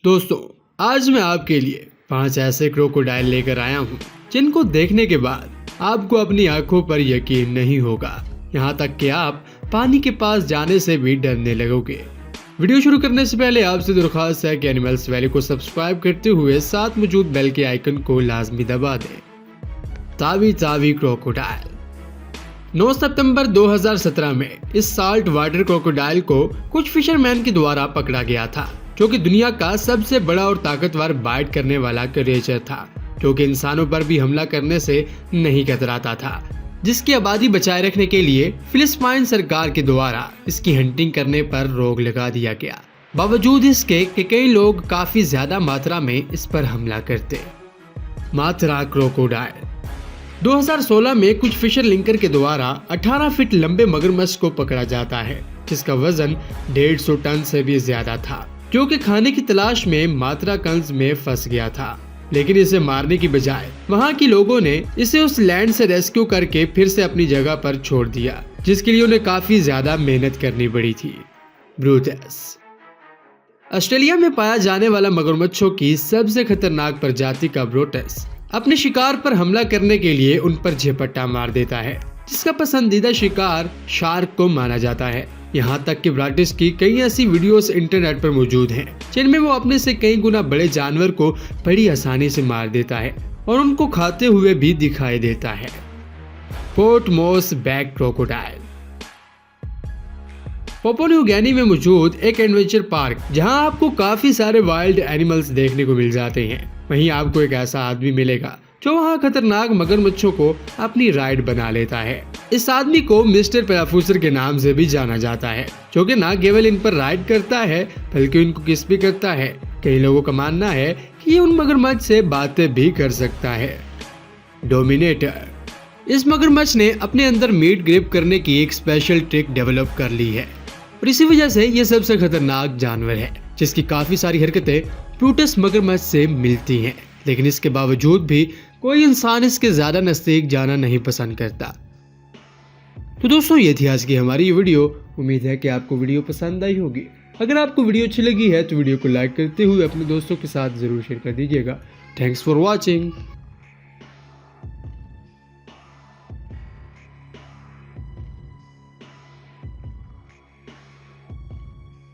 दोस्तों, आज मैं आपके लिए 5 ऐसे क्रोकोडाइल लेकर आया हूँ जिनको देखने के बाद आपको अपनी आंखों पर यकीन नहीं होगा, यहाँ तक कि आप पानी के पास जाने से भी डरने लगोगे। वीडियो शुरू करने से पहले आपसे दरख्वास्त है कि एनिमल्स वैली को सब्सक्राइब करते हुए साथ मौजूद बेल के आइकन को लाजमी दबा दें। तावी तावी क्रोकोडाइल। 9 सितंबर 2017 में इस साल्ट वाटर क्रोकोडाइल को कुछ फिशरमैन के द्वारा पकड़ा गया था, जो कि दुनिया का सबसे बड़ा और ताकतवर बाइट करने वाला क्रिएचर था, जो कि इंसानों पर भी हमला करने से नहीं कतराता था, जिसकी आबादी बचाए रखने के लिए फिलिस्तीन सरकार के द्वारा इसकी हंटिंग करने पर रोक लगा दिया गया। बावजूद इसके कि कई लोग काफी ज्यादा मात्रा में इस पर हमला करते। मात्रा क्रोकोडाइल। 2016 में कुछ फिशर लिंकर के द्वारा 18 फीट लंबे मगरमच्छ को पकड़ा जाता है, जिसका वजन 150 टन से भी ज्यादा था, जो कि खाने की तलाश में मात्रा कंस में फंस गया था। लेकिन इसे मारने की बजाय वहां के लोगों ने इसे उस लैंड से रेस्क्यू करके फिर से अपनी जगह पर छोड़ दिया, जिसके लिए उन्हें काफी ज्यादा मेहनत करनी पड़ी थी। ब्रूटस। ऑस्ट्रेलिया में पाया जाने वाला मगरमच्छों की सबसे खतरनाक प्रजाति का ब्रूटस अपने शिकार पर हमला करने के लिए उन पर झपट्टा मार देता है, जिसका पसंदीदा शिकार शार्क को माना जाता है। यहाँ तक कि ब्रूटस की कई ऐसी वीडियोस इंटरनेट पर मौजूद हैं, जिनमें वो अपने से कई गुना बड़े जानवर को बड़ी आसानी से मार देता है और उनको खाते हुए भी दिखाई देता है। पोर्ट मोस back crocodile. Papua New Guinea में मौजूद एक एडवेंचर पार्क, जहां आपको काफी सारे वाइल्ड एनिमल्स देखने को मिल जाते हैं, वहीं आपको एक ऐसा आदमी मिलेगा जो वहां खतरनाक मगरमच्छों को अपनी राइड बना लेता है। इस आदमी को मिस्टर पैराफूसर के नाम से भी जाना जाता है, जो कि न केवल इन पर राइड करता है बल्कि इनको किस भी करता है। कई लोगों का मानना है कि ये उन मगरमच्छ से बातें भी कर सकता है। डोमिनेटर। इस मगरमच्छ ने अपने अंदर मीट ग्रिप करने की एक स्पेशल ट्रिक डेवलप कर ली है और इसी वजह से ये सबसे खतरनाक जानवर है, जिसकी काफी सारी हरकतें ब्रूटस मगरमच्छ से मिलती हैं। लेकिन इसके बावजूद भी कोई इंसान इसके ज्यादा नजदीक जाना नहीं पसंद करता। तो दोस्तों, ये थी आज की हमारी वीडियो। उम्मीद है कि आपको वीडियो पसंद आई होगी। अगर आपको वीडियो अच्छी लगी है तो वीडियो को लाइक करते हुए अपने दोस्तों के साथ जरूर शेयर कर दीजिएगा। Thanks for watching.